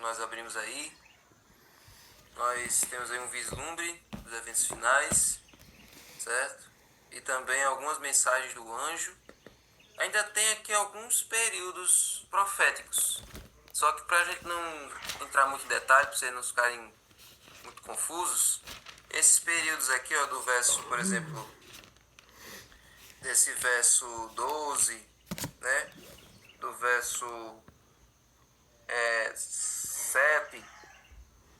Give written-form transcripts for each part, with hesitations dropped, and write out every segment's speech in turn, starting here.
nós abrimos aí, nós temos aí um vislumbre dos eventos finais, certo? E também algumas mensagens do anjo. Ainda tem aqui alguns períodos proféticos. Só que para a gente não entrar muito em detalhe, para vocês não ficarem muito confusos, esses períodos aqui, ó, do verso, por exemplo, desse verso 12, né? Do verso 7.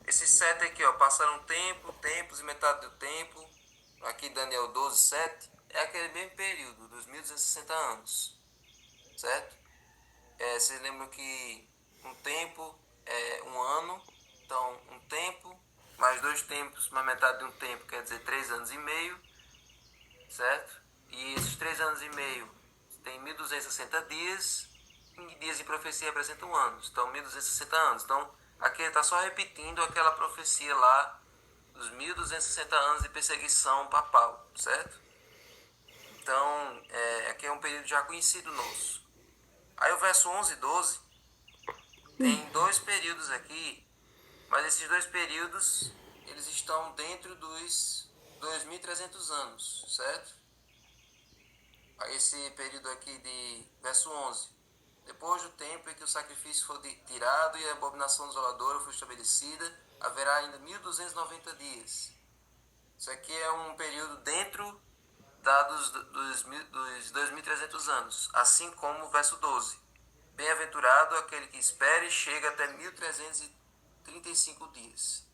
Esses 7 aqui, ó, passaram tempos e metade do tempo. Aqui Daniel 12, 7. É aquele mesmo período, dos 1260 anos. Certo? Vocês lembram que um tempo é um ano. Então, um tempo, mais 2 tempos, mais metade de um tempo, quer dizer 3 anos e meio. Certo? E esses 3 anos e meio tem 1260 dias. E dias em profecia representam anos. Então, 1260 anos. Então, aqui ele está só repetindo aquela profecia lá dos 1260 anos de perseguição papal. Certo? Então, aqui é um período já conhecido nosso. Aí o verso 11 e 12 tem 2 períodos aqui, mas esses 2 períodos eles estão dentro dos 2300 anos, certo? Aí esse período aqui de verso 11. Depois do tempo em que o sacrifício for tirado e a abominação desoladora for estabelecida, haverá ainda 1290 dias. Isso aqui é um período dentro dos 2300 anos, assim como o verso 12. Bem-aventurado aquele que espera e chega até 1335 dias.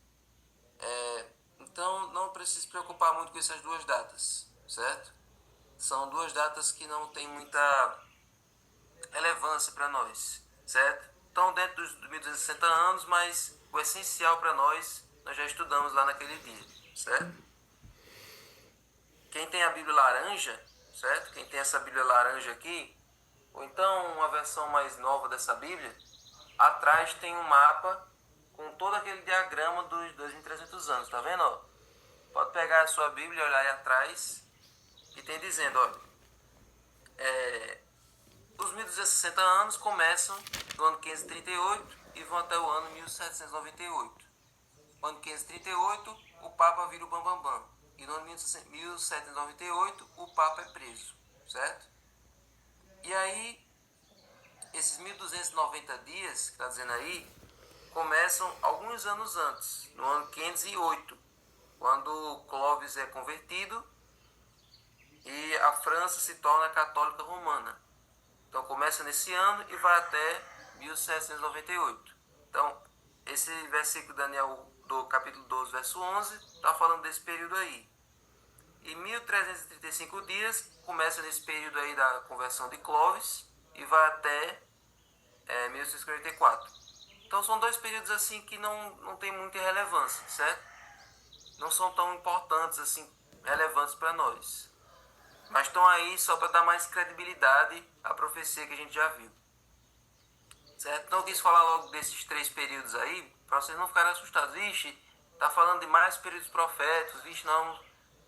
Então não precisa se preocupar muito com essas 2 datas, certo? São 2 datas que não tem muita relevância para nós, certo? Estão dentro dos 1260 anos, mas o essencial para nós já estudamos lá naquele dia, certo? Quem tem a Bíblia laranja, certo? Quem tem essa Bíblia laranja aqui, ou então uma versão mais nova dessa Bíblia, atrás tem um mapa com todo aquele diagrama dos 2300 anos, tá vendo? Ó? Pode pegar a sua Bíblia e olhar aí atrás, que tem dizendo, olha, os 1260 anos começam no ano 538 e vão até o ano 1798. No ano 538, o Papa vira o Bambambam. E no ano 1798, o Papa é preso, certo? E aí, esses 1290 dias, que está dizendo aí, começam alguns anos antes, no ano 508, quando Clovis é convertido e a França se torna católica romana. Então começa nesse ano e vai até 1798. Então, esse versículo de Daniel do capítulo 12, verso 11, está falando desse período aí. E 1335 dias começa nesse período aí da conversão de Clovis e vai até 1644. Então são 2 períodos assim que não tem muita relevância, certo? Não são tão importantes assim, relevantes para nós. Mas estão aí só para dar mais credibilidade à profecia que a gente já viu. Certo? Então eu quis falar logo desses 3 períodos aí, para vocês não ficarem assustados. Vixe, tá falando de mais períodos proféticos, vixe, não,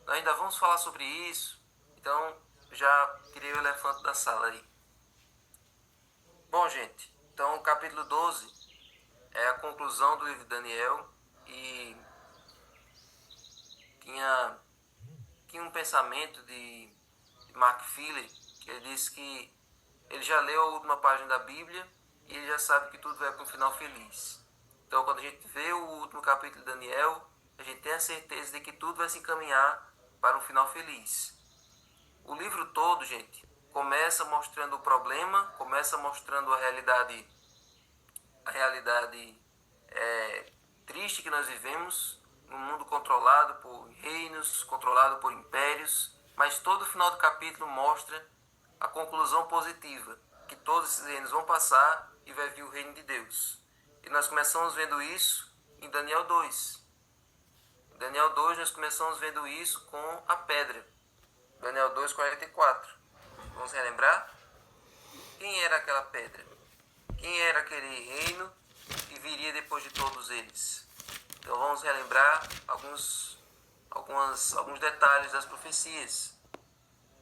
ainda vamos falar sobre isso. Então, já tirei o elefante da sala aí. Bom, gente, então o capítulo 12 é a conclusão do livro de Daniel e tinha um pensamento de Mark Philly, que ele disse que ele já leu a última página da Bíblia e ele já sabe que tudo vai para um final feliz. Então, quando a gente vê o último capítulo de Daniel, a gente tem a certeza de que tudo vai se encaminhar para um final feliz. O livro todo, gente, começa mostrando o problema, começa mostrando a realidade triste que nós vivemos, num mundo controlado por reinos, controlado por impérios, mas todo o final do capítulo mostra a conclusão positiva, que todos esses reinos vão passar e vai vir o reino de Deus. E nós começamos vendo isso em Daniel 2. Em Daniel 2 nós começamos vendo isso com a pedra. Daniel 2, 44. Vamos relembrar? Quem era aquela pedra? Quem era aquele reino que viria depois de todos eles? Então vamos relembrar alguns detalhes das profecias.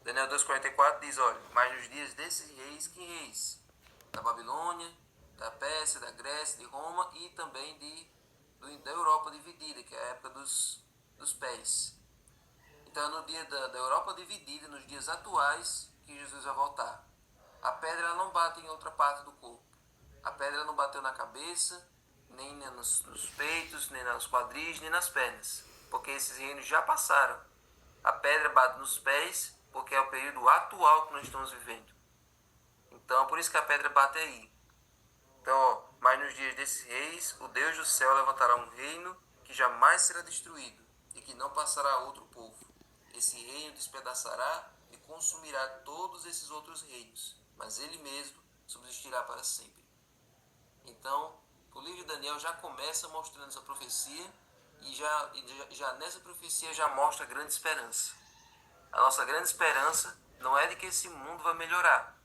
Daniel 2,44 diz, olha, mas nos dias desses reis, que reis? Da Babilônia, da Pérsia, da Grécia, de Roma e também da Europa dividida, que é a época dos pés. Então é no dia da Europa dividida, nos dias atuais, que Jesus vai voltar. A pedra não bate em outra parte do corpo. A pedra não bateu na cabeça, nem nos peitos, nem nos quadris, nem nas pernas, porque esses reinos já passaram. A pedra bate nos pés, porque é o período atual que nós estamos vivendo. Então, por isso que a pedra bate aí. Então, mas nos dias desses reis, o Deus do céu levantará um reino que jamais será destruído e que não passará a outro povo. Esse reino despedaçará e consumirá todos esses outros reinos, mas ele mesmo subsistirá para sempre. Então, o livro de Daniel já começa mostrando essa profecia e já nessa profecia já mostra a grande esperança. A nossa grande esperança não é de que esse mundo vai melhorar.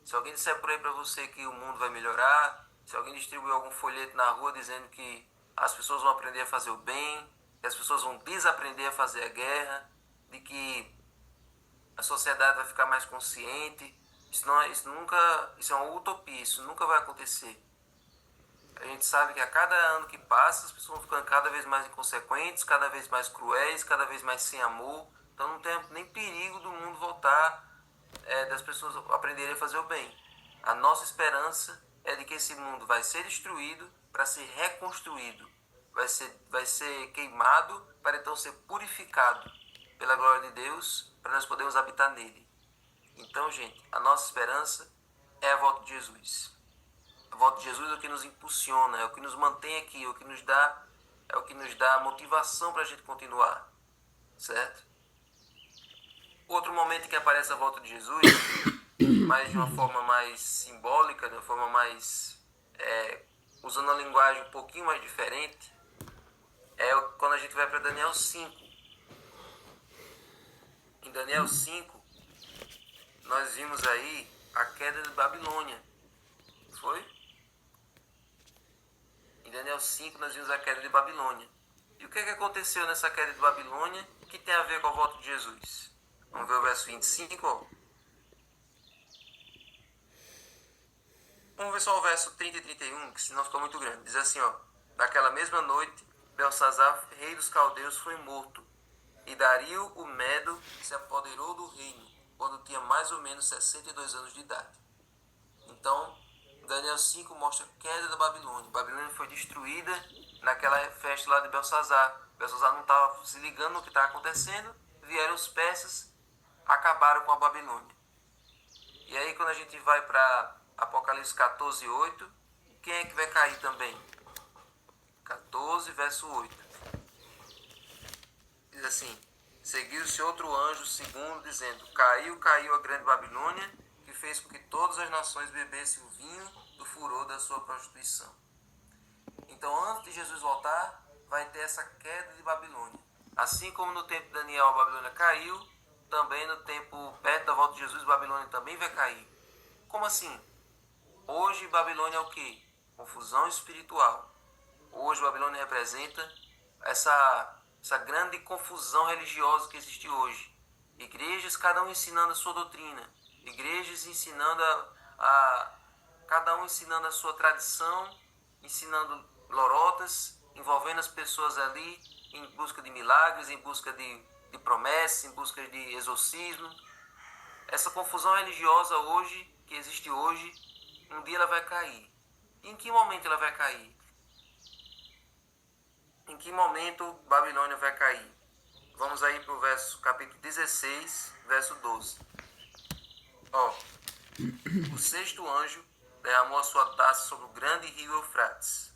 Se alguém disser por aí para você que o mundo vai melhorar, se alguém distribuir algum folheto na rua dizendo que as pessoas vão aprender a fazer o bem, que as pessoas vão desaprender a fazer a guerra, de que a sociedade vai ficar mais consciente, isso é uma utopia, isso nunca vai acontecer. A gente sabe que a cada ano que passa, as pessoas vão ficando cada vez mais inconsequentes, cada vez mais cruéis, cada vez mais sem amor. Então não tem nem perigo do mundo voltar, das pessoas aprenderem a fazer o bem. A nossa esperança é de que esse mundo vai ser destruído para ser reconstruído. Vai ser queimado para então ser purificado pela glória de Deus, para nós podermos habitar nele. Então, gente, a nossa esperança é a volta de Jesus. A volta de Jesus é o que nos impulsiona, é o que nos mantém aqui, é o que nos dá motivação para a gente continuar, certo? Outro momento em que aparece a volta de Jesus, mas de uma forma mais simbólica, de uma forma mais usando uma linguagem um pouquinho mais diferente, é quando a gente vai para Daniel 5. Em Daniel 5, nós vimos aí a queda de Babilônia. Foi? Em Daniel 5 nós vimos a queda de Babilônia. E o que aconteceu nessa queda de Babilônia que tem a ver com a volta de Jesus? Vamos ver o verso 25, ó. Vamos ver só o verso 30 e 31, que senão ficou muito grande. Diz assim, ó. Naquela mesma noite, Belsazar, rei dos caldeus, foi morto. E Dario, o Medo, se apoderou do reino, quando tinha mais ou menos 62 anos de idade. Então, Daniel 5 mostra a queda da Babilônia. A Babilônia foi destruída naquela festa lá de Belsazar. Belsazar não estava se ligando no que estava acontecendo. Vieram os persas, acabaram com a Babilônia. E aí quando a gente vai para Apocalipse 14, 8, quem é que vai cair também? 14, verso 8. Diz assim: seguiu-se outro anjo segundo, dizendo: caiu a grande Babilônia, que fez com que todas as nações bebessem o vinho do furor da sua prostituição. Então, antes de Jesus voltar, vai ter essa queda de Babilônia. Assim como no tempo de Daniel a Babilônia caiu, também no tempo perto da volta de Jesus, Babilônia também vai cair. Como assim? Hoje Babilônia é o quê? Confusão espiritual. Hoje Babilônia representa essa grande confusão religiosa que existe hoje. Igrejas, cada um ensinando a sua doutrina. Igrejas ensinando cada um ensinando a sua tradição, ensinando lorotas, envolvendo as pessoas ali em busca de milagres, em busca de promessas, em busca de exorcismo. Essa confusão religiosa hoje, que existe hoje, um dia ela vai cair. E em que momento ela vai cair? Em que momento Babilônia vai cair? Vamos aí para o capítulo 16, verso 12. Ó, o sexto anjo derramou a sua taça sobre o grande rio Eufrates.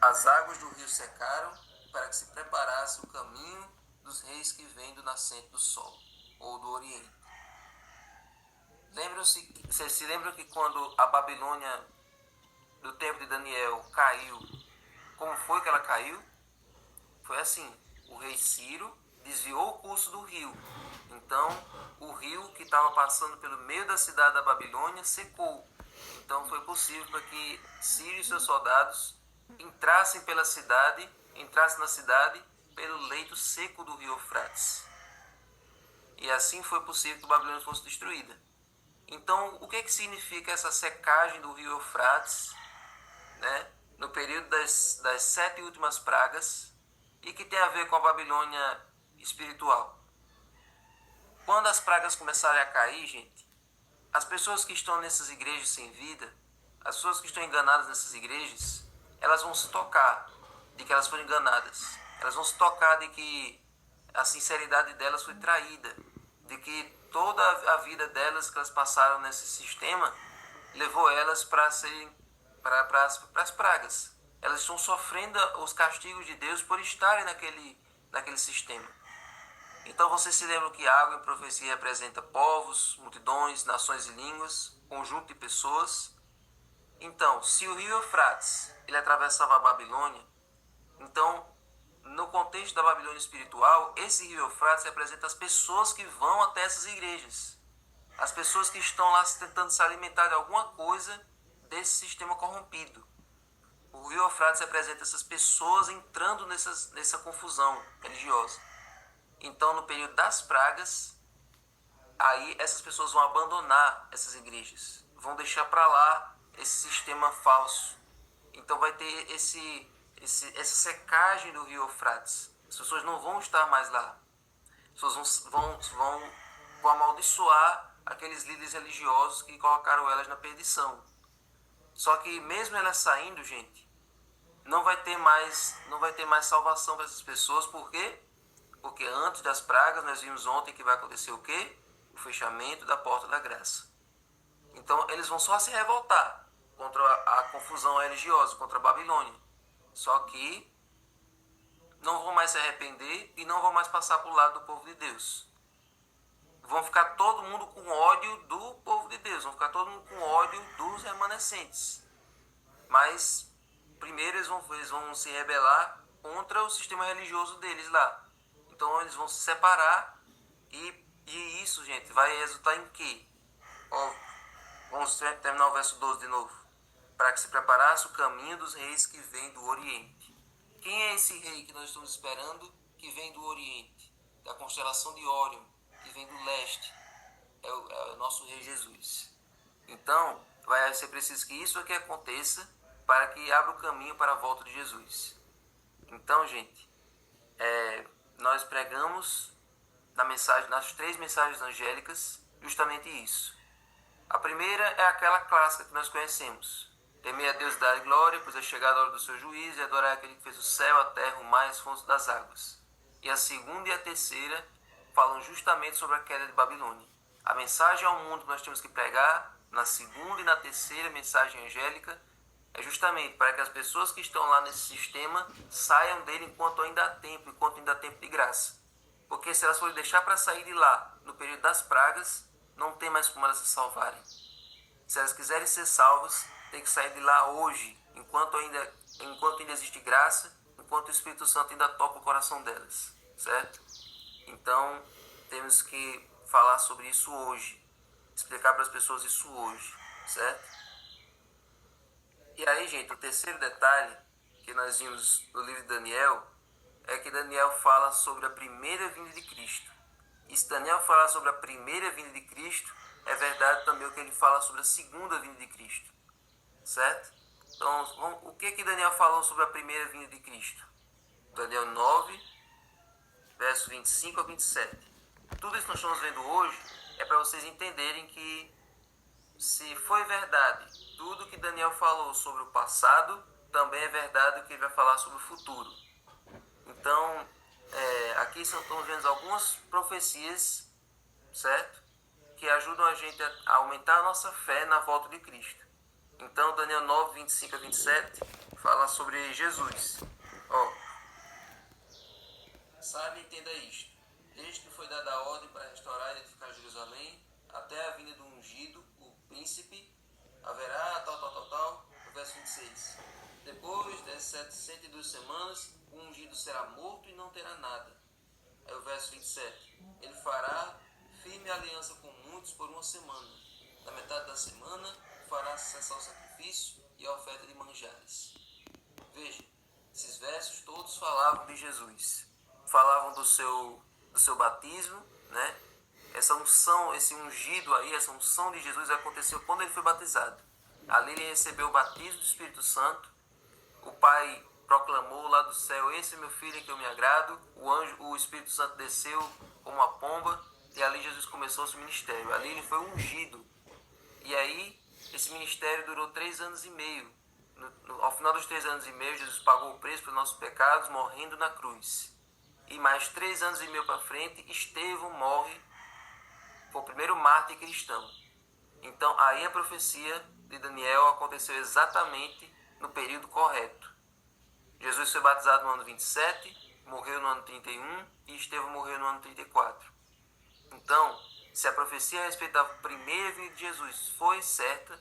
As águas do rio secaram para que se preparasse o caminho dos reis que vêm do nascente do sol, ou do oriente. Vocês se lembram que quando a Babilônia do tempo de Daniel caiu, como foi que ela caiu? Foi assim: o rei Ciro desviou o curso do rio. Então, o rio que estava passando pelo meio da cidade da Babilônia secou. Então, foi possível para que Ciro e seus soldados entrassem na cidade pelo leito seco do rio Eufrates. E assim foi possível que a Babilônia fosse destruída. Então, o que significa essa secagem do rio Eufrates né, no período das 7 últimas pragas e que tem a ver com a Babilônia espiritual. Quando as pragas começarem a cair, gente, as pessoas que estão nessas igrejas sem vida, as pessoas que estão enganadas nessas igrejas, elas vão se tocar de que elas foram enganadas. Elas vão se tocar de que a sinceridade delas foi traída, de que toda a vida delas que elas passaram nesse sistema levou elas para as pragas. Elas estão sofrendo os castigos de Deus por estarem naquele sistema. Então você se lembra que água em profecia representa povos, multidões, nações e línguas, conjunto de pessoas. Então, se o rio Eufrates ele atravessava a Babilônia, então no contexto da Babilônia espiritual, esse rio Eufrates representa as pessoas que vão até essas igrejas. As pessoas que estão lá tentando se alimentar de alguma coisa desse sistema corrompido. O rio Eufrates representa essas pessoas entrando nessa confusão religiosa. Então, no período das pragas, aí essas pessoas vão abandonar essas igrejas, vão deixar para lá esse sistema falso. Então vai ter essa secagem do rio Eufrates. As pessoas não vão estar mais lá. As pessoas vão amaldiçoar aqueles líderes religiosos que colocaram elas na perdição. Só que mesmo elas saindo, gente, não vai ter mais salvação para essas pessoas. Por quê? Porque antes das pragas, nós vimos ontem que vai acontecer o quê? O fechamento da porta da graça. Então, eles vão só se revoltar contra a confusão religiosa, contra a Babilônia. Só que não vão mais se arrepender e não vão mais passar para o lado do povo de Deus. Vão ficar todo mundo com ódio do povo de Deus, vão ficar todo mundo com ódio dos remanescentes. Mas, primeiro, eles vão se rebelar contra o sistema religioso deles lá. Então eles vão se separar e isso, gente, vai resultar em quê? Vamos terminar o verso 12 de novo. Para que se preparasse o caminho dos reis que vêm do Oriente. Quem é esse rei que nós estamos esperando que vem do Oriente? Da constelação de Órion, que vem do leste. É o nosso rei Jesus. Então, vai ser preciso que isso aqui aconteça para que abra o caminho para a volta de Jesus. Então, gente, nós pregamos nas 3 mensagens angélicas justamente isso. A primeira é aquela clássica que nós conhecemos. Temer a Deus e dar glória, pois é chegada a hora do seu juízo, e adorar aquele que fez o céu, a terra, o mar e as fontes das águas. E a segunda e a terceira falam justamente sobre a queda de Babilônia. A mensagem ao mundo que nós temos que pregar na segunda e na terceira mensagem angélica é justamente para que as pessoas que estão lá nesse sistema saiam dele enquanto ainda há tempo de graça. Porque se elas forem deixar para sair de lá no período das pragas, não tem mais como elas se salvarem. Se elas quiserem ser salvas, tem que sair de lá hoje, enquanto ainda existe graça, enquanto o Espírito Santo ainda toca o coração delas, certo? Então, temos que falar sobre isso hoje, explicar para as pessoas isso hoje, certo? E aí, gente, o terceiro detalhe que nós vimos no livro de Daniel é que Daniel fala sobre a primeira vinda de Cristo. E se Daniel fala sobre a primeira vinda de Cristo, é verdade também o que ele fala sobre a segunda vinda de Cristo, certo? Então, o que Daniel falou sobre a primeira vinda de Cristo? Daniel 9, verso 25 a 27. Tudo isso que nós estamos vendo hoje é para vocês entenderem que se foi verdade tudo que Daniel falou sobre o passado, também é verdade o que ele vai falar sobre o futuro. Então, aqui estamos vendo algumas profecias, certo? Que ajudam a gente a aumentar a nossa fé na volta de Cristo. Então, Daniel 9, 25 a 27 fala sobre Jesus. Sabe, entenda isto. Desde que foi dada a ordem para restaurar e edificar Jerusalém, até a vinda do ungido, o príncipe, haverá tal, no verso 26. Depois dessas 102 semanas, o ungido será morto e não terá nada. Aí o verso 27. Ele fará firme aliança com muitos por 1 semana. Na metade da semana, fará cessar o sacrifício e a oferta de manjares. Veja, esses versos todos falavam de Jesus. Falavam do seu batismo, né? Essa unção, esse ungido aí, essa unção de Jesus aconteceu quando ele foi batizado. Ali ele recebeu o batismo do Espírito Santo o pai proclamou lá do céu: esse é meu filho em que eu me agrado. O Espírito Santo desceu como uma pomba e ali Jesus começou o seu ministério. Ali ele foi ungido. E aí esse ministério durou 3 anos e meio. Ao final dos 3 anos e meio, Jesus pagou o preço pelos nossos pecados, morrendo na cruz. E mais 3 anos e meio para frente, Estevão morre, foi o primeiro mártir cristão. Então aí a profecia de Daniel aconteceu exatamente no período correto. Jesus foi batizado no ano 27, morreu no ano 31 e Estevão morreu no ano 34. Então, se a profecia a respeito da primeira vinda de Jesus foi certa,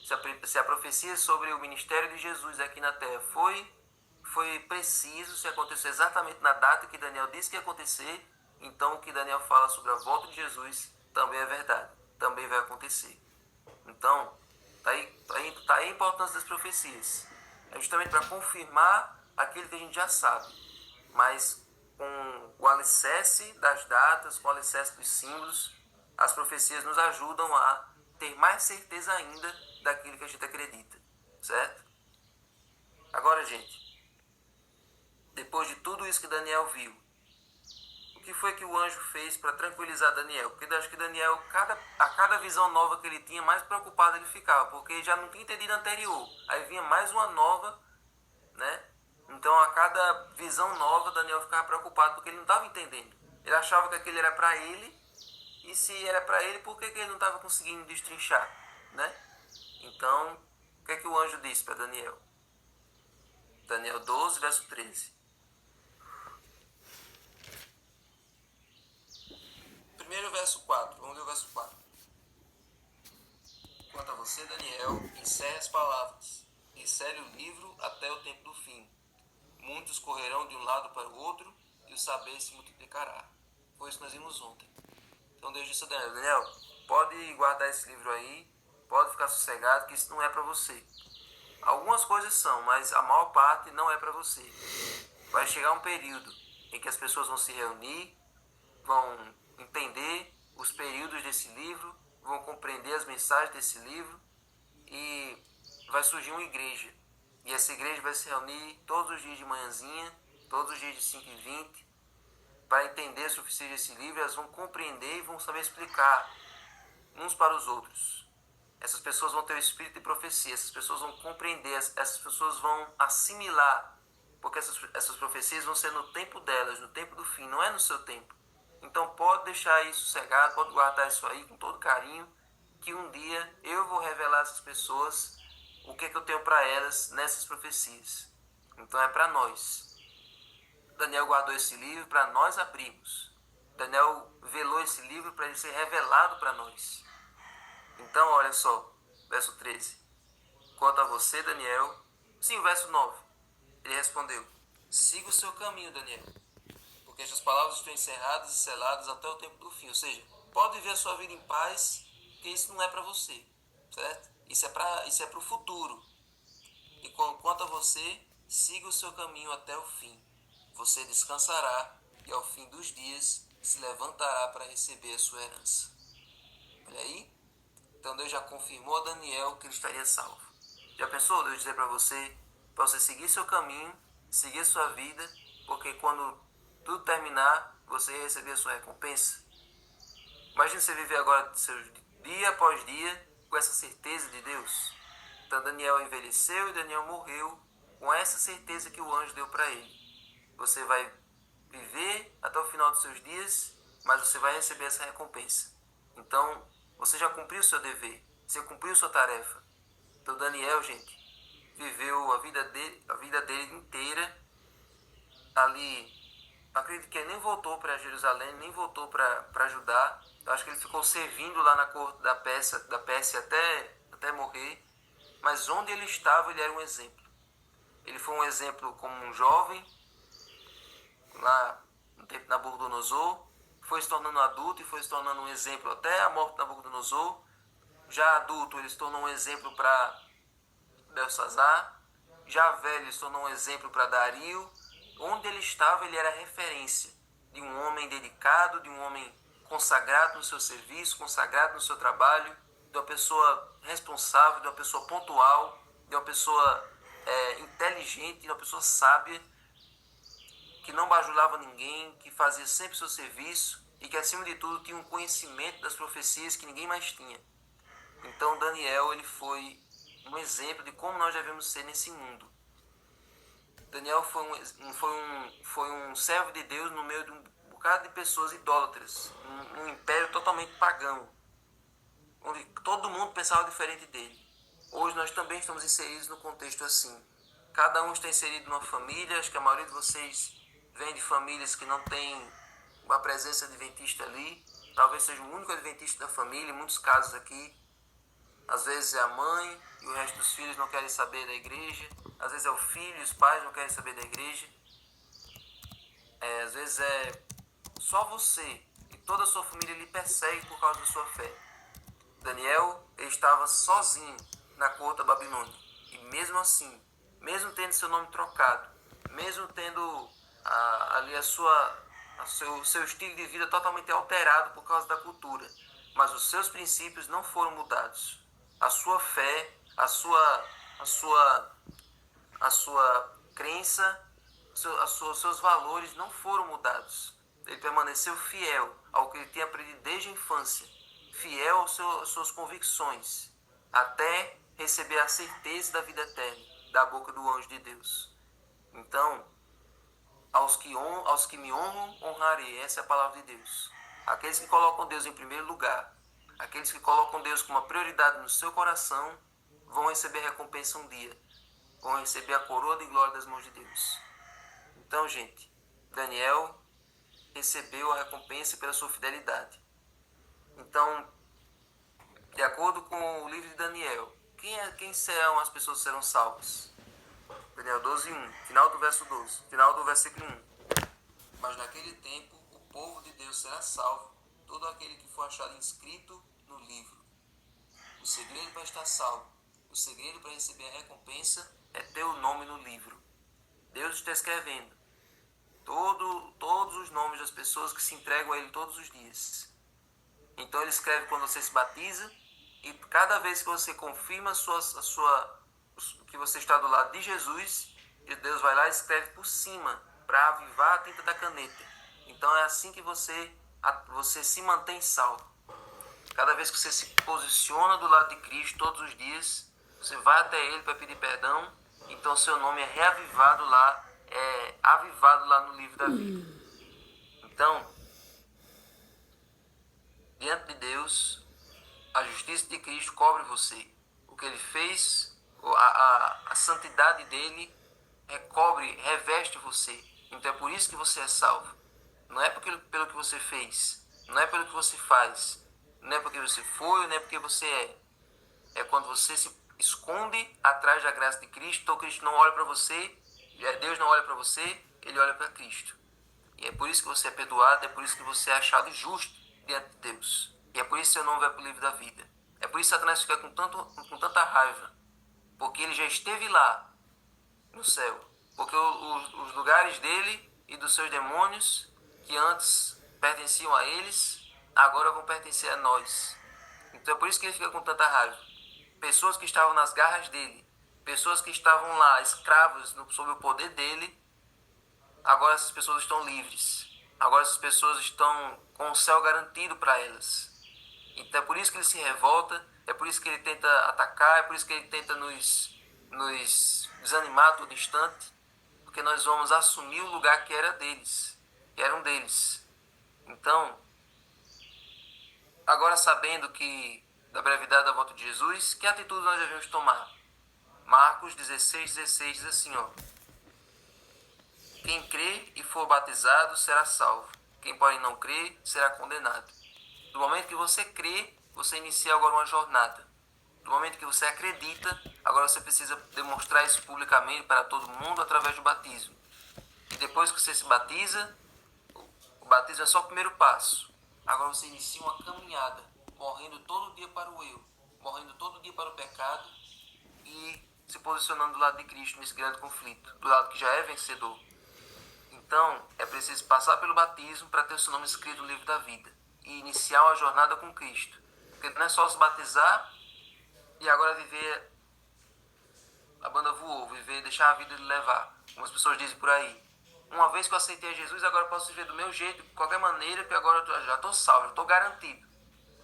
se a profecia sobre o ministério de Jesus aqui na Terra foi preciso, se aconteceu exatamente na data que Daniel disse que ia acontecer, então o que Daniel fala sobre a volta de Jesus também é verdade, também vai acontecer. Então, tá aí a importância das profecias. É justamente para confirmar aquilo que a gente já sabe, mas com o alicerce das datas, com o alicerce dos símbolos, as profecias nos ajudam a ter mais certeza ainda daquilo que a gente acredita, certo? Agora, gente, depois de tudo isso que Daniel viu, o que foi que o anjo fez para tranquilizar Daniel? Porque eu acho que Daniel, a cada visão nova que ele tinha, mais preocupado ele ficava, porque ele já não tinha entendido a anterior. Aí vinha mais uma nova, né? Então, a cada visão nova, Daniel ficava preocupado, porque ele não estava entendendo. Ele achava que aquele era para ele, e se era para ele, por que ele não estava conseguindo destrinchar, né? Então, o que é que o anjo disse para Daniel? Daniel 12, verso 13. Primeiro verso 4, vamos ler o verso 4. Quanto a você, Daniel, encerre as palavras, encerre o livro até o tempo do fim. Muitos correrão de um lado para o outro, e o saber se multiplicará. Foi isso que nós vimos ontem. Então Deus disse a Daniel: Daniel, pode guardar esse livro aí, pode ficar sossegado, que isso não é para você. Algumas coisas são, mas a maior parte não é para você. Vai chegar um período em que as pessoas vão se reunir, vão entender os períodos desse livro, vão compreender as mensagens desse livro e vai surgir uma igreja. E essa igreja vai se reunir todos os dias de manhãzinha, todos os dias de 5h20, para entender as profecias desse livro. Elas vão compreender e vão saber explicar uns para os outros. Essas pessoas vão ter o espírito de profecia, essas pessoas vão compreender, essas pessoas vão assimilar, porque essas profecias vão ser no tempo delas, no tempo do fim, não é no seu tempo. Então pode deixar isso sossegado, pode guardar isso aí com todo carinho, que um dia eu vou revelar a essas pessoas o que eu tenho para elas nessas profecias. Então é para nós. Daniel guardou esse livro para nós abrirmos. Daniel velou esse livro para ele ser revelado para nós. Então, olha só, verso 13. Quanto a você, Daniel... Sim, o verso 9. Ele respondeu: siga o seu caminho, Daniel, porque estas palavras estão encerradas e seladas até o tempo do fim. Ou seja, pode viver a sua vida em paz, que isso não é para você, certo? Isso é para o futuro. E quanto a você, siga o seu caminho até o fim. Você descansará e ao fim dos dias se levantará para receber a sua herança. Olha aí. Então Deus já confirmou a Daniel que ele estaria salvo. Já pensou Deus dizer para você seguir seu caminho, seguir sua vida, porque quando tudo terminar, você vai receber a sua recompensa? Imagina você viver agora dia após dia com essa certeza de Deus. Então Daniel envelheceu e Daniel morreu com essa certeza que o anjo deu para ele. Você vai viver até o final dos seus dias, mas você vai receber essa recompensa. Então, você já cumpriu o seu dever, você cumpriu sua tarefa. Então Daniel, gente, viveu a vida dele inteira ali. Acredito que ele nem voltou para Jerusalém, nem voltou para Judá. Eu acho que ele ficou servindo lá na corte da Pérsia até morrer. Mas onde ele estava, ele era um exemplo. Ele foi um exemplo como um jovem, lá no tempo de Nabucodonosor, foi se tornando adulto e foi se tornando um exemplo até a morte de Nabucodonosor. Já adulto, ele se tornou um exemplo para Belsazar. Já velho, ele se tornou um exemplo para Dario. Onde ele estava, ele era referência de um homem dedicado, de um homem consagrado no seu serviço, consagrado no seu trabalho, de uma pessoa responsável, de uma pessoa pontual, de uma pessoa inteligente, uma pessoa sábia, que não bajulava ninguém, que fazia sempre seu serviço e que, acima de tudo, tinha um conhecimento das profecias que ninguém mais tinha. Então, Daniel, ele foi um exemplo de como nós devemos ser nesse mundo. Daniel foi um servo de Deus no meio de um bocado de pessoas idólatras, um império totalmente pagão, onde todo mundo pensava diferente dele. Hoje nós também estamos inseridos no contexto assim. Cada um está inserido numa família. Acho que a maioria de vocês vem de famílias que não tem uma presença adventista ali. Talvez seja o único adventista da família, em muitos casos aqui. Às vezes é a mãe e o resto dos filhos não querem saber da igreja. Às vezes é o filho e os pais não querem saber da igreja. Às vezes é só você e toda a sua família lhe persegue por causa da sua fé. Daniel estava sozinho na corte da Babilônia. E mesmo assim, mesmo tendo seu nome trocado, mesmo tendo ali seu estilo de vida totalmente alterado por causa da cultura, mas os seus princípios não foram mudados. A sua fé, a sua crença, seus valores não foram mudados. Ele permaneceu fiel ao que ele tinha aprendido desde a infância, fiel às suas convicções, até receber a certeza da vida eterna da boca do anjo de Deus. Então, aos que me honram, honrarei. Essa é a palavra de Deus. Aqueles que colocam Deus em primeiro lugar, aqueles que colocam Deus como uma prioridade no seu coração, vão receber a recompensa um dia. Vão receber a coroa de glória das mãos de Deus. Então, gente, Daniel recebeu a recompensa pela sua fidelidade. Então, de acordo com o livro de Daniel, quem serão as pessoas que serão salvas? Daniel 12:1, final do verso 12, final do versículo 1. Mas naquele tempo o povo de Deus será salvo, todo aquele que for achado inscrito no livro. O segredo para estar salvo, o segredo para receber a recompensa é ter o nome no livro. Deus está escrevendo todos os nomes das pessoas que se entregam a Ele todos os dias. Então Ele escreve quando você se batiza, e cada vez que você confirma que você está do lado de Jesus, Deus vai lá e escreve por cima para avivar a tinta da caneta. Então é assim que você se mantém salvo. Cada vez que você se posiciona do lado de Cristo todos os dias, você vai até Ele para pedir perdão, então seu nome é reavivado lá, avivado lá no livro da vida. Então, diante de Deus, a justiça de Cristo cobre você. O que Ele fez, a santidade dEle reveste você. Então é por isso que você é salvo. Não é pelo que você fez, não é pelo que você faz, não é porque você foi, não é porque você é. É quando você se esconde atrás da graça de Cristo, então Cristo não olha para você, Deus não olha para você, Ele olha para Cristo. E é por isso que você é perdoado, é por isso que você é achado justo diante de Deus. E é por isso que seu nome vai para o livro da vida. É por isso que Satanás fica com tanta raiva, porque ele já esteve lá no céu. Porque os lugares dele e dos seus demônios, que antes pertenciam a eles, agora vão pertencer a nós. Então é por isso que ele fica com tanta raiva. Pessoas que estavam nas garras dele, pessoas que estavam lá escravas sob o poder dele, agora essas pessoas estão livres. Agora essas pessoas estão com o céu garantido para elas. Então é por isso que ele se revolta, é por isso que ele tenta atacar, é por isso que ele tenta nos desanimar a todo instante, porque nós vamos assumir o lugar que era deles, que era um deles. Então, agora sabendo da brevidade da volta de Jesus, que atitude nós devemos tomar? Marcos 16:16 diz assim, quem crê e for batizado será salvo, quem porém não crê será condenado. Do momento que você crê, você inicia agora uma jornada. Do momento que você acredita, agora você precisa demonstrar isso publicamente para todo mundo através do batismo. E depois que você se batiza, o batismo é só o primeiro passo. Agora você inicia uma caminhada, morrendo todo dia para o eu, morrendo todo dia para o pecado e se posicionando do lado de Cristo nesse grande conflito, do lado que já é vencedor. Então, é preciso passar pelo batismo para ter o seu nome escrito no livro da vida e iniciar uma jornada com Cristo. Porque não é só se batizar e agora viver a banda voou, viver, deixar a vida lhe levar, como as pessoas dizem por aí. Uma vez que eu aceitei Jesus, agora eu posso viver do meu jeito, de qualquer maneira, porque agora eu já estou salvo, já estou garantido.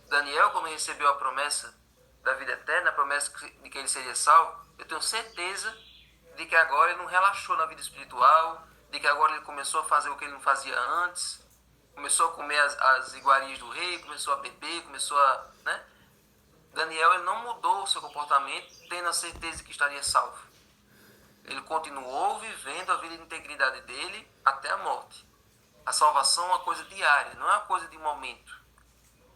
Daniel, como recebeu a promessa da vida eterna, a promessa de que ele seria salvo, eu tenho certeza de que agora ele não relaxou na vida espiritual, de que agora ele começou a fazer o que ele não fazia antes, começou a comer as iguarias do rei, começou a beber, começou a... né? Daniel, ele não mudou o seu comportamento, tendo a certeza de que estaria salvo. Ele continuou vivendo a vida de integridade dele até a morte. A salvação é uma coisa diária, não é uma coisa de momento.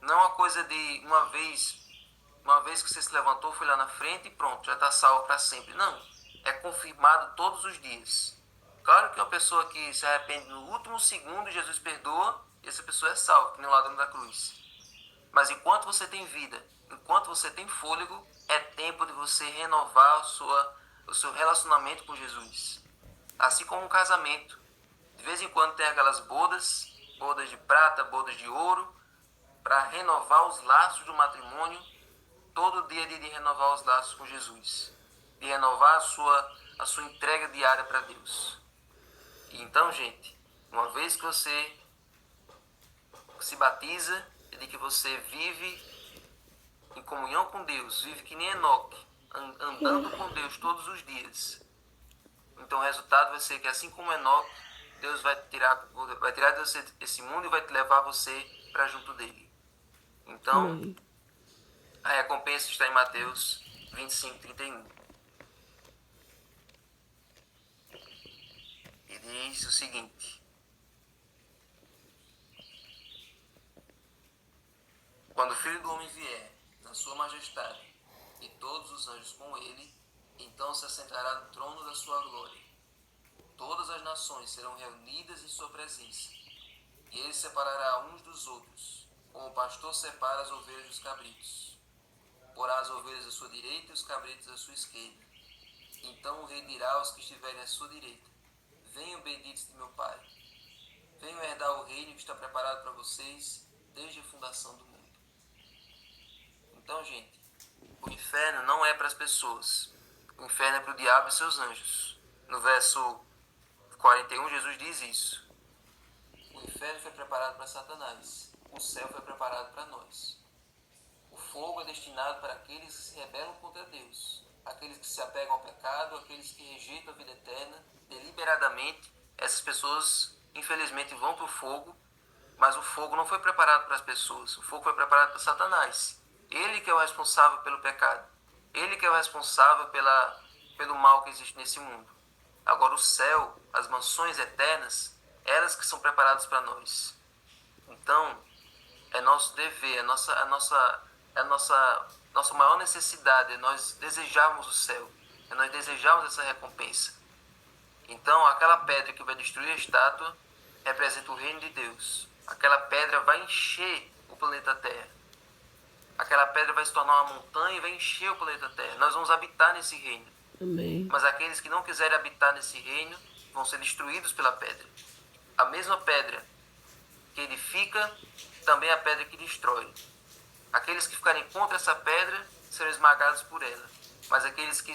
Não é uma coisa de uma vez que você se levantou, foi lá na frente e pronto, já está salvo para sempre. Não, é confirmado todos os dias. Claro que uma pessoa que se arrepende no último segundo, Jesus perdoa, e essa pessoa é salva, que nem o ladrão da cruz. Mas enquanto você tem vida, enquanto você tem fôlego, é tempo de você renovar o seu relacionamento com Jesus. Assim como um casamento. De vez em quando tem aquelas bodas de prata, bodas de ouro, para renovar os laços do matrimônio. Todo dia é dia de renovar os laços com Jesus. De renovar a sua entrega diária para Deus. E então, gente, uma vez que você se batiza, é de que você vive em comunhão com Deus, vive que nem Enoque, andando com Deus todos os dias. Então o resultado vai ser que, assim como Enoque, Deus vai tirar de você esse mundo e vai te levar você para junto dele. Então, a recompensa está em Mateus 25:31. E diz o seguinte: quando o Filho do Homem vier, na sua majestade, e todos os anjos com ele, então se assentará no trono da sua glória. Todas as nações serão reunidas em sua presença, e ele separará uns dos outros, como o pastor separa as ovelhas dos cabritos. Porá as ovelhas à sua direita e os cabritos à sua esquerda. Então o rei dirá aos que estiverem à sua direita: venham, benditos de meu Pai. Venham herdar o reino que está preparado para vocês desde a fundação do mundo. Então, gente, o inferno não é para as pessoas. O inferno é para o diabo e seus anjos. No verso 41, Jesus diz isso. O inferno foi preparado para Satanás. O céu foi preparado para nós. O fogo é destinado para aqueles que se rebelam contra Deus. Aqueles que se apegam ao pecado, aqueles que rejeitam a vida eterna deliberadamente. Essas pessoas, infelizmente, vão para o fogo. Mas o fogo não foi preparado para as pessoas. O fogo foi preparado para Satanás. Ele que é o responsável pelo pecado. Ele que é o responsável pelo mal que existe nesse mundo. Agora o céu, as mansões eternas, elas que são preparadas para nós. Então, é nosso dever, é nossa maior necessidade, é nós desejarmos o céu, é nós desejarmos essa recompensa. Então, aquela pedra que vai destruir a estátua representa o reino de Deus. Aquela pedra vai encher o planeta Terra. Aquela pedra vai se tornar uma montanha e vai encher o planeta Terra. Nós vamos habitar nesse reino. Amém. Mas aqueles que não quiserem habitar nesse reino vão ser destruídos pela pedra. A mesma pedra que edifica, também é a pedra que destrói. Aqueles que ficarem contra essa pedra serão esmagados por ela. Mas aqueles que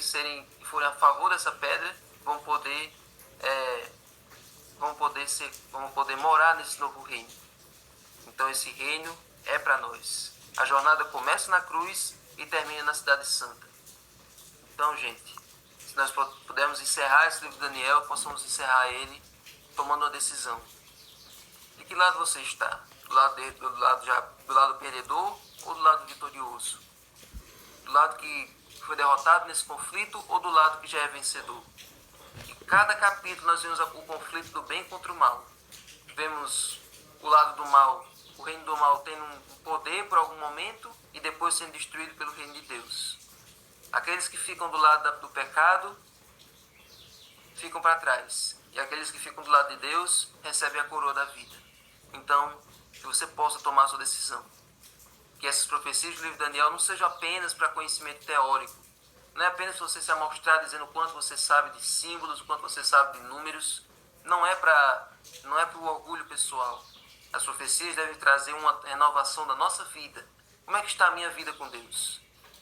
forem a favor dessa pedra vão poder morar nesse novo reino. Então esse reino é para nós. A jornada começa na cruz e termina na Cidade Santa. Então, gente, se nós pudermos encerrar esse livro de Daniel, possamos encerrar ele tomando uma decisão. De que lado você está? Do lado perdedor ou do lado vitorioso? Do lado que foi derrotado nesse conflito ou do lado que já é vencedor? Em cada capítulo nós vemos o conflito do bem contra o mal. Vemos o lado do mal, o reino do mal tendo um poder por algum momento e depois sendo destruído pelo reino de Deus. Aqueles que ficam do lado do pecado ficam para trás. E aqueles que ficam do lado de Deus recebem a coroa da vida. Então, que você possa tomar a sua decisão. Que essas profecias do livro de Daniel não sejam apenas para conhecimento teórico. Não é apenas você se amostrar dizendo o quanto você sabe de símbolos, o quanto você sabe de números. Não é para o orgulho pessoal. As profecias devem trazer uma renovação da nossa vida. Como é que está a minha vida com Deus?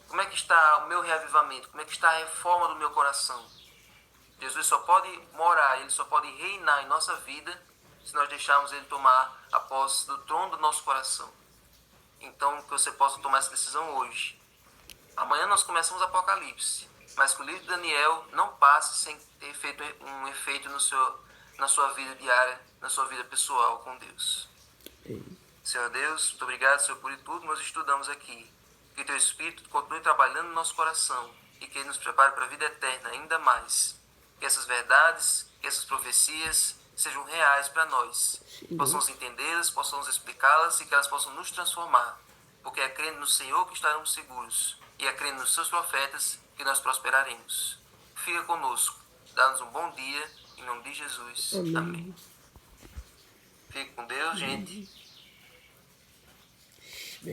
Como é que está o meu reavivamento? Como é que está a reforma do meu coração? Jesus só pode morar, Ele só pode reinar em nossa vida se nós deixarmos Ele tomar a posse do trono do nosso coração. Então, que você possa tomar essa decisão hoje. Amanhã nós começamos Apocalipse, mas que o livro de Daniel não passe sem ter feito um efeito na sua vida diária, na sua vida pessoal com Deus. Senhor Deus, muito obrigado, Senhor, por tudo que nós estudamos aqui. Que Teu Espírito continue trabalhando no nosso coração e que Ele nos prepare para a vida eterna ainda mais. Que essas verdades, que essas profecias sejam reais para nós. Possamos entendê-las, possamos explicá-las e que elas possam nos transformar. Porque é crendo no Senhor que estaremos seguros e é crendo nos Seus profetas que nós prosperaremos. Fica conosco, dá-nos um bom dia, em nome de Jesus. Amém. Fique com Deus, gente.